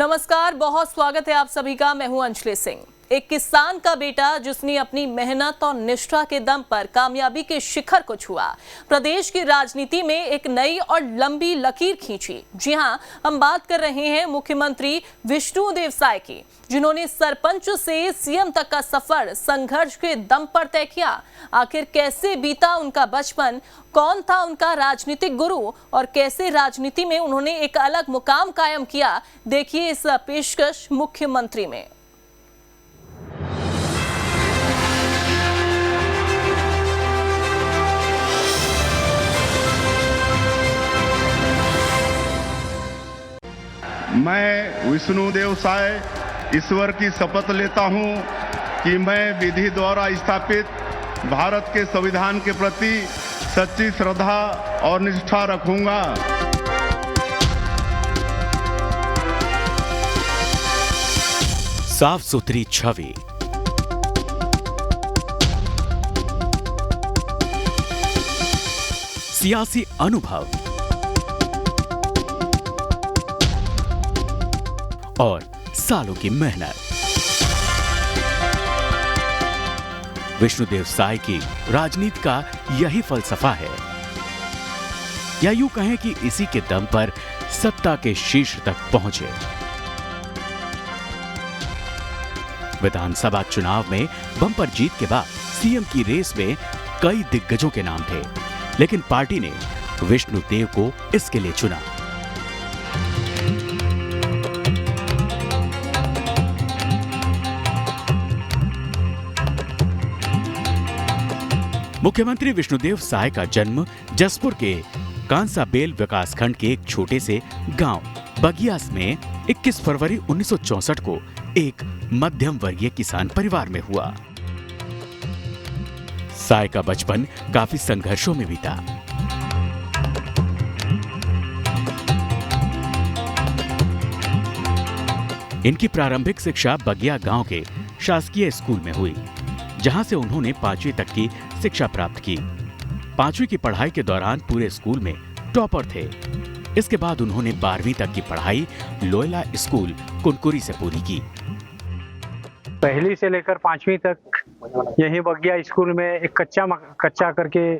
नमस्कार, बहुत स्वागत है आप सभी का। मैं हूं अंजलि सिंह। एक किसान का बेटा जिसने अपनी मेहनत और निष्ठा के दम पर कामयाबी के शिखर को छुआ, प्रदेश की राजनीति में एक नई और लंबी लकीर खींची। जी हां, हम बात कर रहे हैं मुख्यमंत्री विष्णुदेव साय की, जिन्होंने सरपंच से सीएम तक का सफर संघर्ष के दम पर तय किया। आखिर कैसे बीता उनका बचपन, कौन था उनका राजनीतिक गुरु और कैसे राजनीति में उन्होंने एक अलग मुकाम कायम किया, देखिए इस पेशकश मुख्यमंत्री में। मैं विष्णुदेव साय ईश्वर की शपथ लेता हूं कि मैं विधि द्वारा स्थापित भारत के संविधान के प्रति सच्ची श्रद्धा और निष्ठा रखूंगा। साफ सुथरी छवि, सियासी अनुभव और सालों की मेहनत। विष्णुदेव साय की राजनीति का यही फलसफा है, या यूं कहें कि इसी के दम पर सत्ता के शीर्ष तक पहुंचे। विधानसभा चुनाव में बम्पर जीत के बाद सीएम की रेस में कई दिग्गजों के नाम थे, लेकिन पार्टी ने विष्णुदेव को इसके लिए चुना। मुख्यमंत्री विष्णुदेव साय का जन्म जसपुर के कांसाबेल विकासखंड के एक छोटे से गांव बगियास में 21 फरवरी 1964 को एक मध्यम वर्गीय किसान परिवार में हुआ। साय का बचपन काफी संघर्षों में बीता। इनकी प्रारंभिक शिक्षा बगिया गांव के शासकीय स्कूल में हुई, जहां से उन्होंने 5वीं तक की शिक्षा प्राप्त की। 5वीं की पढ़ाई के दौरान पूरे स्कूल में टॉपर थे। इसके बाद उन्होंने 12वीं तक की पढ़ाई लोयला स्कूल कुनकुरी से पूरी की। पहली से लेकर 5वीं तक यहीं बगिया स्कूल में एक कच्चा करके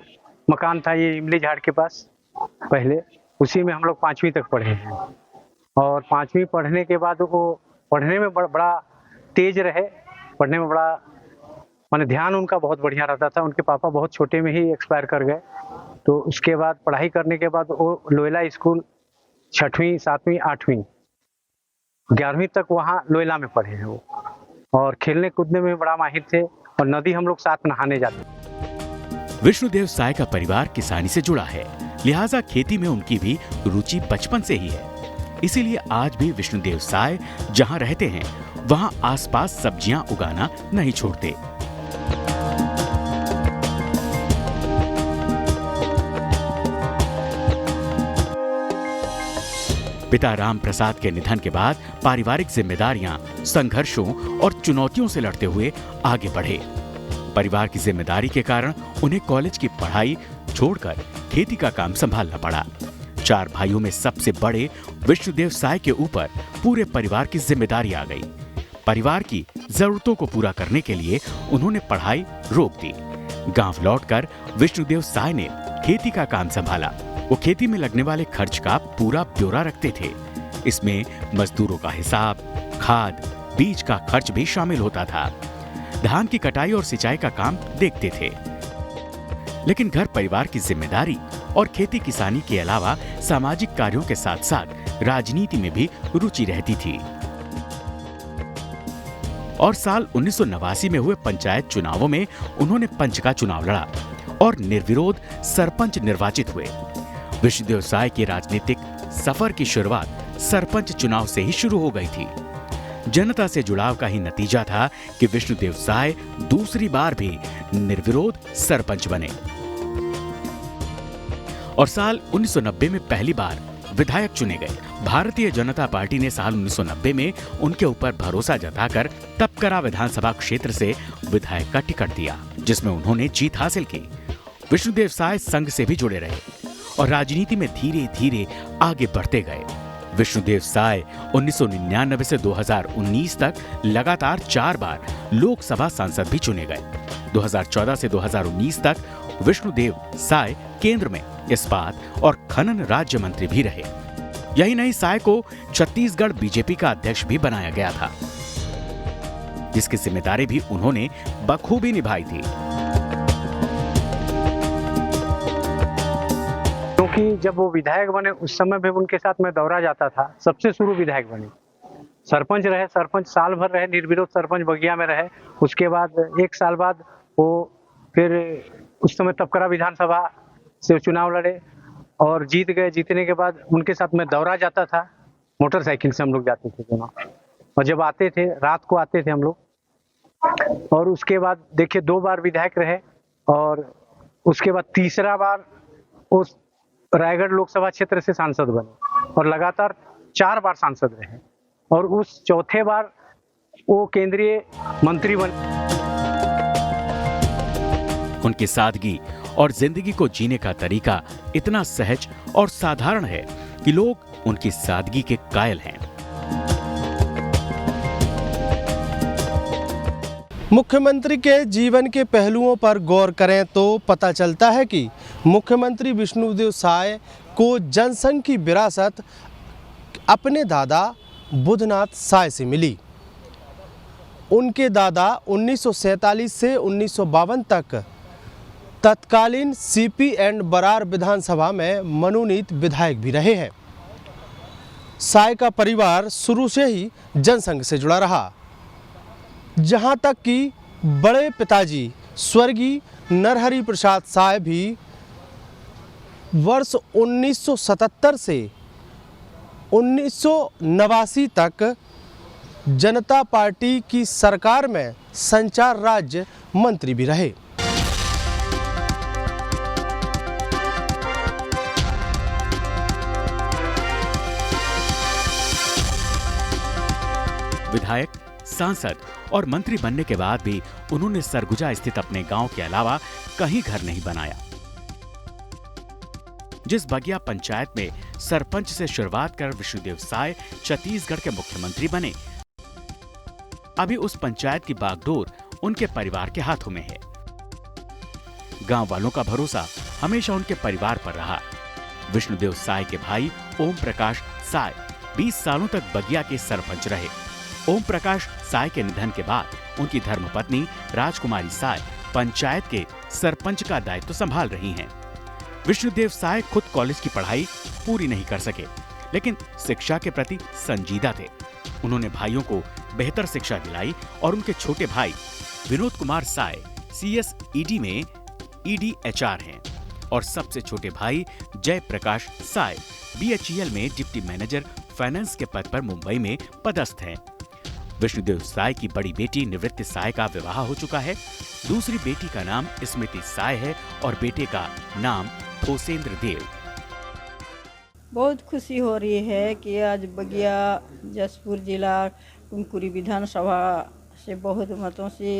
मकान था, ये इमली झाड़ के पास। पहले उसी में हम लोग 5वीं तक पढ़े हैं। और 5वीं पढ़ने के बाद वो पढ़ने में बड़ा तेज रहे, पढ़ने में बड़ा माने ध्यान उनका बहुत बढ़िया रहता था। उनके पापा बहुत छोटे में ही एक्सपायर कर गए, तो उसके बाद पढ़ाई करने के बाद वो लोयला स्कूल 6वीं 7वीं 8वीं 11वीं तक वहाँ लोयला में पढ़े हैं वो। और खेलने कूदने में बड़ा माहिर थे, और नदी हम लोग साथ नहाने जाते। विष्णुदेव साय का परिवार किसानी से जुड़ा है, लिहाजा खेती में उनकी भी रुचि बचपन से ही है। इसीलिए आज भी विष्णुदेव साय जहां रहते हैं वहां आसपास सब्जियां उगाना नहीं छोड़ते। पिता राम प्रसाद के निधन के बाद पारिवारिक जिम्मेदारियां, संघर्षों और चुनौतियों से लड़ते हुए आगे बढ़े। परिवार की जिम्मेदारी के कारण उन्हें कॉलेज की पढ़ाई छोड़कर खेती का काम संभालना पड़ा। 4 भाइयों में सबसे बड़े विष्णुदेव साय के ऊपर पूरे परिवार की जिम्मेदारी आ गई। परिवार की जरूरतों को पूरा करने के लिए उन्होंने पढ़ाई रोक दी। गांव लौटकर विष्णुदेव साय ने खेती का काम संभाला। वो खेती में लगने वाले खर्च का पूरा ब्यौरा रखते थे। इसमें मजदूरों का हिसाब, खाद, बीज का खर्च भी शामिल होता था। धान की कटाई और सिंचाई का काम देखते थे। लेकिन घर परिवार की जिम्मेदारी और खेती किसानी के अलावा सामाजिक कार्यों के साथ साथ राजनीति में भी रुचि रहती थी। और साल 1989 में हुए पंचायत चुनावों में उन्होंने पंच का चुनाव लड़ा और निर्विरोध सरपंच निर्वाचित हुए। विष्णुदेव साय के राजनीतिक सफर की शुरुआत सरपंच चुनाव से ही शुरू हो गई थी। जनता से जुड़ाव का ही नतीजा था कि विष्णुदेव साय दूसरी बार भी निर्विरोध सरपंच बने और साल 1990 में पहली बार विधायक चुने गए। भारतीय जनता पार्टी ने साल 1990 में उनके ऊपर भरोसा जताकर तपकरा विधानसभा क्षेत्र से विधायक का टिकट दिया, जिसमें उन्होंने जीत हासिल की। विष्णुदेव साय संघ से भी जुड़े रहे और राजनीति में धीरे धीरे आगे बढ़ते गए। विष्णुदेव साय 1999 से 2019 तक लगातार 4 बार लोकसभा सांसद भी चुने गए। 2014 से 2019 तक विष्णुदेव साय केंद्र में इस्पात और खनन राज्य मंत्री भी रहे। यही नहीं, साय को छत्तीसगढ़ बीजेपी का अध्यक्ष भी बनाया गया था, जिसकी जिम्मेदारी भी उन्होंने बखूबी निभाई थी। क्योंकि जब वो विधायक बने उस समय भी उनके साथ मैं दौरा जाता था। सबसे शुरू विधायक बने, सरपंच रहे, सरपंच साल भर रहे, निर्विरोध सरपंच बगिया में रहे। उसके बाद 1 साल बाद वो फिर उस समय तपकरा विधानसभा से चुनाव लड़े और जीत गए। जीतने के बाद उनके साथ मैं दौरा जाता था, मोटरसाइकिल से हम लोग जाते थे दोनों। और जब आते थे रात को आते थे हम लोग। और उसके बाद देखिए 2 बार विधायक रहे और उसके बाद तीसरा बार उस रायगढ़ लोकसभा क्षेत्र से सांसद बने और लगातार 4 बार सांसद रहे। और उस चौथे बार वो केंद्रीय मंत्री बने। उनकी सादगी और जिंदगी को जीने का तरीका इतना सहज और साधारण है कि लोग उनकी सादगी के कायल हैं। मुख्यमंत्री के जीवन के पहलुओं पर गौर करें तो पता चलता है कि मुख्यमंत्री विष्णुदेव साय को जनसंघ की विरासत अपने दादा बुधनाथ साय से मिली। उनके दादा 1947 से 1952 तक तत्कालीन सीपी एंड बरार विधानसभा में मनोनीत विधायक भी रहे हैं। साय का परिवार शुरू से ही जनसंघ से जुड़ा रहा, जहां तक कि बड़े पिताजी स्वर्गीय नरहरि प्रसाद साय भी वर्ष 1977 से 1989 तक जनता पार्टी की सरकार में संचार राज्य मंत्री भी रहे। विधायक, सांसद और मंत्री बनने के बाद भी उन्होंने सरगुजा स्थित अपने गांव के अलावा कहीं घर नहीं बनाया। जिस बगिया पंचायत में सरपंच से शुरुआत कर विष्णुदेव साय छत्तीसगढ़ के मुख्यमंत्री बने, अभी उस पंचायत की बागडोर उनके परिवार के हाथों में है। गांव वालों का भरोसा हमेशा उनके परिवार पर रहा। विष्णुदेव साय के भाई ओम प्रकाश साय 20 सालों तक बगिया के सरपंच रहे। ओम प्रकाश साय के निधन के बाद उनकी धर्मपत्नी राजकुमारी साय पंचायत के सरपंच का दायित्व संभाल रही हैं। विष्णुदेव साय खुद कॉलेज की पढ़ाई पूरी नहीं कर सके, लेकिन शिक्षा के प्रति संजीदा थे। उन्होंने भाइयों को बेहतर शिक्षा दिलाई और उनके छोटे भाई विनोद कुमार साय CSED में ED HR हैं और सबसे छोटे भाई जय प्रकाश साय BHEL में डिप्टी मैनेजर फाइनेंस के पद पर मुंबई में पदस्थ हैं। विष्णुदेव साय की बड़ी बेटी निवृत्ति साय का विवाह हो चुका है। दूसरी बेटी का नाम स्मृति साय है और बेटे का नाम थोसेंद्र देव। बहुत खुशी हो रही है कि आज बगिया जसपुर जिला कुनकुरी विधानसभा से बहुत मतों से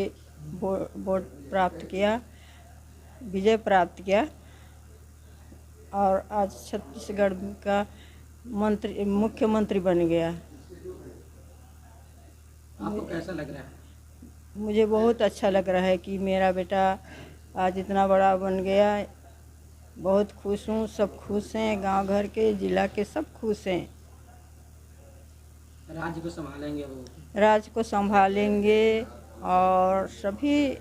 वोट प्राप्त किया, विजय प्राप्त किया और आज छत्तीसगढ़ का मुख्यमंत्री बन गया। आपको कैसा लग रहा है? मुझे बहुत अच्छा लग रहा है कि मेरा बेटा आज इतना बड़ा बन गया। बहुत खुश हूँ, सब खुश हैं, गांव घर के जिला के सब खुश हैं। राज्य को संभालेंगे वो? राज्य को संभालेंगे और सभी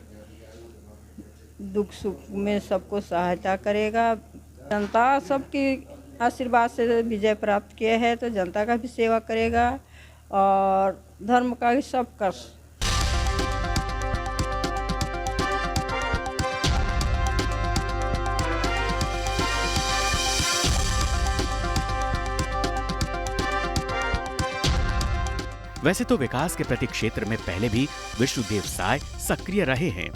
दुख सुख में सबको सहायता करेगा। जनता सबकी आशीर्वाद से विजय प्राप्त किया है तो जनता का भी सेवा करेगा और धर्म का भी सब कर। वैसे तो विकास के प्रति क्षेत्र में पहले भी विष्णुदेव साय सक्रिय रहे हैं,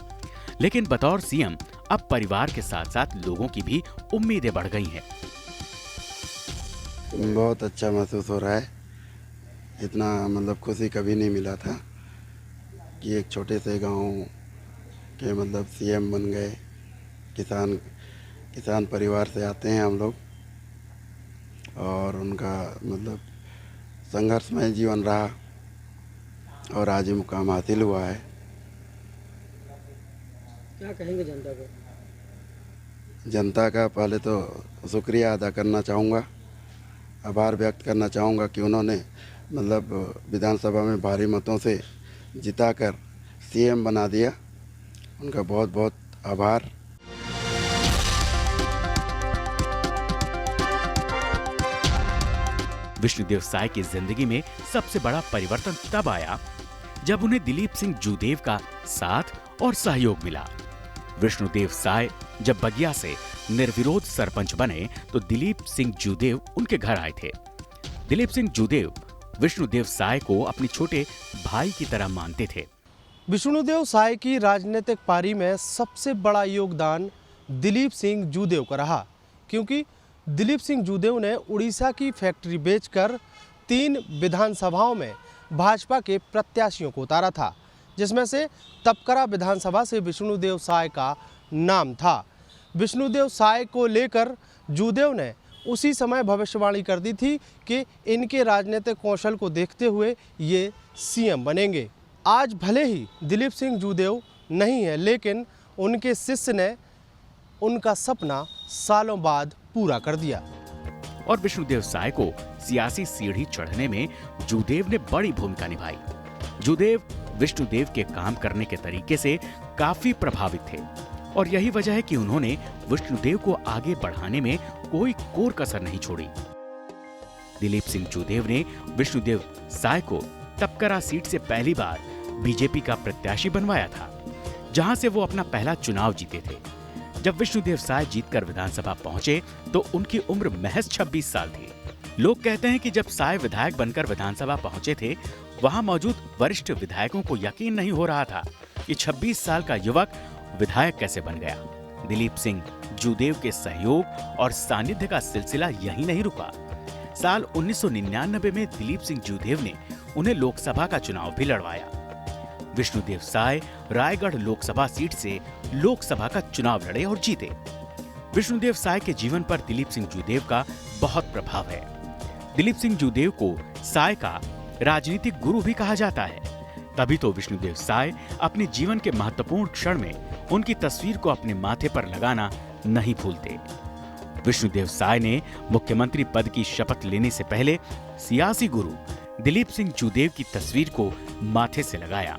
लेकिन बतौर सीएम अब परिवार के साथ साथ लोगों की भी उम्मीदें बढ़ गई हैं। बहुत अच्छा महसूस हो रहा है। इतना मतलब खुशी कभी नहीं मिला था कि एक छोटे से गांव के मतलब सीएम बन गए। किसान परिवार से आते हैं हम लोग और उनका मतलब संघर्षमय जीवन रहा और आज ये मुकाम हासिल हुआ है। क्या कहेंगे जनता को? जनता का पहले तो शुक्रिया अदा करना चाहूँगा, आभार व्यक्त करना चाहूँगा कि उन्होंने मतलब विधानसभा में भारी मतों से जिताकर सीएम बना दिया। उनका बहुत बहुत आभार। विष्णुदेव साय की जिंदगी में सबसे बड़ा परिवर्तन तब आया जब उन्हें दिलीप सिंह जूदेव का साथ और सहयोग मिला। विष्णुदेव साय जब बगिया से निर्विरोध सरपंच बने तो दिलीप सिंह जूदेव उनके घर आए थे। दिलीप सिंह जूदेव विष्णुदेव साय को अपने छोटे भाई की तरह मानते थे। विष्णुदेव साय की राजनीतिक पारी में सबसे बड़ा योगदान दिलीप सिंह जूदेव का रहा, क्योंकि दिलीप सिंह जूदेव ने उड़ीसा की फैक्ट्री बेचकर 3 विधानसभाओं में भाजपा के प्रत्याशियों को उतारा था, जिसमें से तपकरा विधानसभा से विष्णुदेव साय का नाम था। विष्णुदेव साय को लेकर जूदेव ने उसी समय भविष्यवाणी कर दी थी कि इनके राजनीतिक कौशल को देखते हुए ये सीएम बनेंगे। आज भले ही दिलीप सिंह जूदेव नहीं है, लेकिन उनके शिष्य ने उनका सपना सालों बाद पूरा कर दिया। और विष्णुदेव साय को सियासी सीढ़ी चढ़ने में जूदेव ने बड़ी भूमिका निभाई। जूदेव विष्णुदेव के काम करने के तरीके से काफी प्रभावित थे और यही वजह है कि उन्होंने विष्णुदेव को आगे बढ़ाने में कोई कोर कसर नहीं छोड़ी। दिलीप सिंह जूदेव ने विष्णुदेव साय को तपकरा सीट से पहली बार बीजेपी का प्रत्याशी बनवाया था, जहां से वो अपना पहला चुनाव जीते थे। जब विष्णुदेव साय जीतकर विधानसभा पहुंचे तो उनकी उम्र महज 26 साल थी। लोग कहते हैं कि जब साय विधायक बनकर विधानसभा पहुंचे थे, वहां मौजूद वरिष्ठ विधायकों को यकीन नहीं हो रहा था कि 26 साल का युवक विधायक कैसे बन गया। दिलीप सिंह जूदेव के सहयोग और सानिध्य का सिलसिला यहीं नहीं रुका। साल 1999 में दिलीप सिंह जूदेव ने उन्हें लोकसभा का चुनाव भी लड़वाया। विष्णुदेव साय रायगढ़ लोकसभा सीट से लोकसभा का चुनाव लड़े और जीते। विष्णुदेव साय के जीवन पर दिलीप सिंह जूदेव का बहुत प्रभाव है। दिलीप सिंह जूदेव को साय का राजनीतिक गुरु भी कहा जाता है। तभी तो विष्णुदेव साय अपने जीवन के महत्वपूर्ण क्षण में उनकी तस्वीर को अपने माथे पर लगाना नहीं भूलते। विष्णुदेव साय ने मुख्यमंत्री पद की शपथ लेने से पहले सियासी गुरु दिलीप सिंह जूदेव की तस्वीर को माथे से लगाया।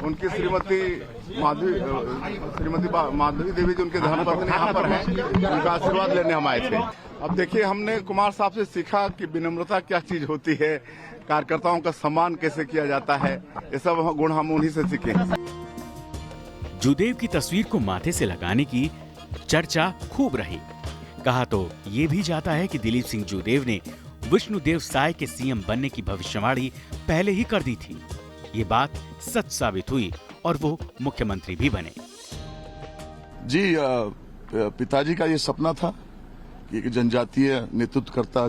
उनकी श्रीमती माधवी देवी जी उनके धर्मपत्नी यहाँ पर हैं, उनका आशीर्वाद लेने हम आए थे। अब देखिए, हमने कुमार साहब से सीखा कि विनम्रता क्या चीज होती है, कार्यकर्ताओं का सम्मान कैसे किया जाता है, ये सब गुण हम उन्हीं से सीखे। जूदेव की तस्वीर को माथे से लगाने की चर्चा खूब रही। कहा तो ये भी जाता है कि दिलीप सिंह जूदेव ने विष्णुदेव साय के सीएम बनने की भविष्यवाणी पहले ही कर दी थी। ये बात सच साबित हुई और वो मुख्यमंत्री भी बने। जी, पिताजी का ये सपना था कि एक जनजातीय नेतृत्वकर्ता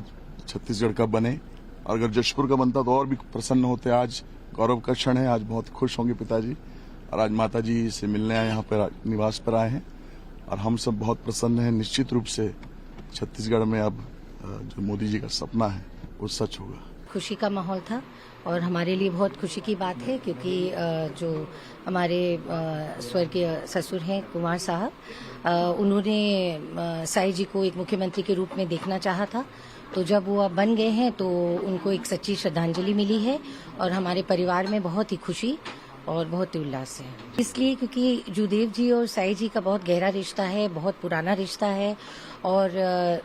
छत्तीसगढ़ का बने, और अगर जशपुर का बनता तो और भी प्रसन्न होते। आज गौरव का क्षण है, आज बहुत खुश होंगे पिताजी, और आज माता जी से मिलने आए, यहाँ पर निवास पर आए हैं, और हम सब बहुत प्रसन्न हैं। निश्चित रूप से छत्तीसगढ़ में अब जो मोदी जी का सपना है वो सच होगा। खुशी का माहौल था और हमारे लिए बहुत खुशी की बात है, क्योंकि जो हमारे स्वर्गीय ससुर हैं कुमार साहब, उन्होंने साई जी को एक मुख्यमंत्री के रूप में देखना चाहा था। तो जब वो अब बन गए हैं तो उनको एक सच्ची श्रद्धांजलि मिली है और हमारे परिवार में बहुत ही खुशी और बहुत ही उल्लास है। इसलिए क्योंकि जूदेव जी और साई जी का बहुत गहरा रिश्ता है, बहुत पुराना रिश्ता है, और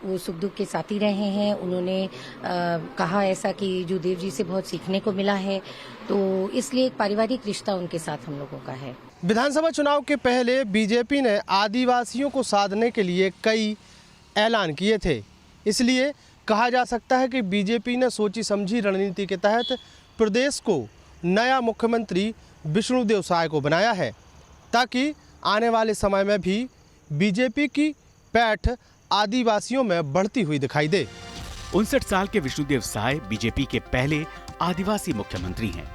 वो सुख दुख के साथी रहे हैं। उन्होंने कहा ऐसा कि जूदेव जी से बहुत सीखने को मिला है, तो इसलिए एक पारिवारिक रिश्ता उनके साथ हम लोगों का है। विधानसभा चुनाव के पहले बीजेपी ने आदिवासियों को साधने के लिए कई ऐलान किए थे। इसलिए कहा जा सकता है कि बीजेपी ने सोची समझी रणनीति के तहत प्रदेश को नया मुख्यमंत्री विष्णुदेव साय को बनाया है, ताकि आने वाले समय में भी बीजेपी की पैठ आदिवासियों में बढ़ती हुई दिखाई दे। 59 साल के विष्णुदेव साय बीजेपी के पहले आदिवासी मुख्यमंत्री हैं।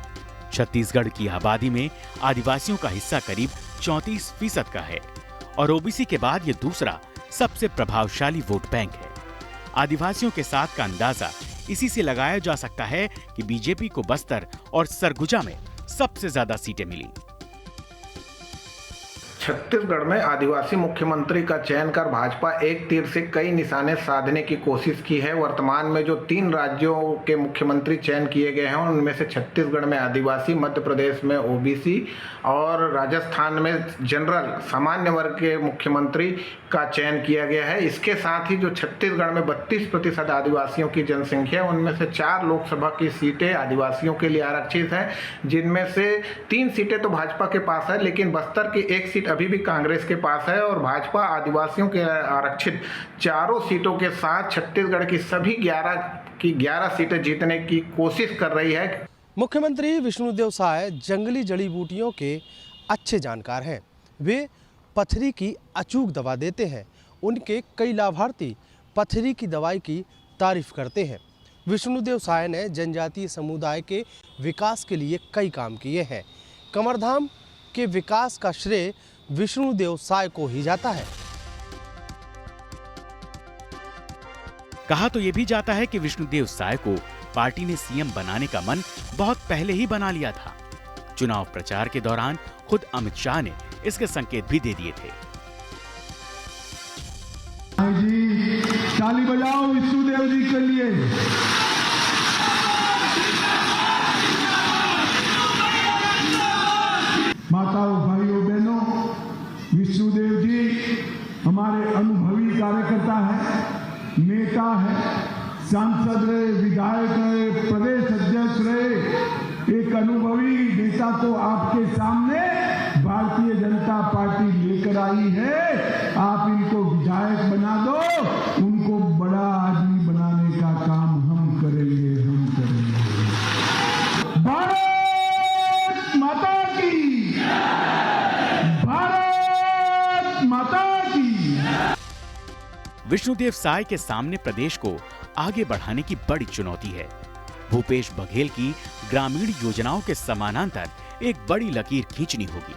छत्तीसगढ़ की आबादी में आदिवासियों का हिस्सा करीब 34% का है और ओबीसी के बाद ये दूसरा सबसे प्रभावशाली वोट बैंक है। आदिवासियों के साथ का अंदाजा इसी से लगाया जा सकता है कि बीजेपी को बस्तर और सरगुजा में सबसे ज्यादा सीटें मिली। छत्तीसगढ़ में आदिवासी मुख्यमंत्री का चयन कर भाजपा एक तीर से कई निशाने साधने की कोशिश की है। वर्तमान में जो 3 राज्यों के मुख्यमंत्री चयन किए गए हैं उनमें से छत्तीसगढ़ में आदिवासी, मध्य प्रदेश में ओबीसी और राजस्थान में जनरल सामान्य वर्ग के मुख्यमंत्री का चयन किया गया है। इसके साथ ही जो छत्तीसगढ़ में 32% आदिवासियों की जनसंख्या है उनमें से 4 लोकसभा की सीटें आदिवासियों के लिए आरक्षित हैं, जिनमें से 3 सीटें तो भाजपा के पास है, लेकिन बस्तर की 1 सीट अभी भी कांग्रेस के पास है और भाजपा आदिवासियों के आरक्षित 4 सीटों के साथ छत्तीसगढ़ की सभी 11 सीटें जीतने की कोशिश कर रही है। मुख्यमंत्री विष्णुदेव साय जंगली जड़ी बूटियों के अच्छे जानकार हैं। वे पथरी की अचूक दवा देते हैं। उनके कई लाभार्थी पथरी की दवाई की तारीफ करते हैं। विष्णुदेव साय ने जनजातीय समुदाय के विकास के लिए कई काम किए हैं। कमरधाम के विकास का श्रेय विष्णुदेव साय को ही जाता है। कहा तो यह भी जाता है कि विष्णुदेव साय को पार्टी ने सीएम बनाने का मन बहुत पहले ही बना लिया था। चुनाव प्रचार के दौरान खुद अमित शाह ने इसके संकेत भी दे दिए थे। जी ताली बजाओ विष्णुदेव जी के लिए। माताओं, भाइयों, बहनों, विष्णुदेव जी हमारे अनुभवी कार्यकर्ता है, नेता है, सांसद रहे, विधायक रहे, प्रदेश अध्यक्ष रहे। एक अनुभवी नेता को आपके सामने भारतीय जनता पार्टी लेकर आई है। आप इनको विधायक बना दो, उनको बड़ा आदमी बनाने का काम हम करेंगे। भारत माता की, भारत माता की। विष्णुदेव साय के सामने प्रदेश को आगे बढ़ाने की बड़ी चुनौती है। भूपेश बघेल की ग्रामीण योजनाओं के समानांतर एक बड़ी लकीर खींचनी होगी,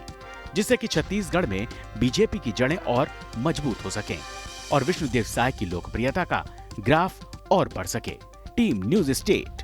जिससे कि छत्तीसगढ़ में बीजेपी की जड़ें और मजबूत हो सकें और विष्णुदेव साय की लोकप्रियता का ग्राफ और बढ़ सके। Team news state.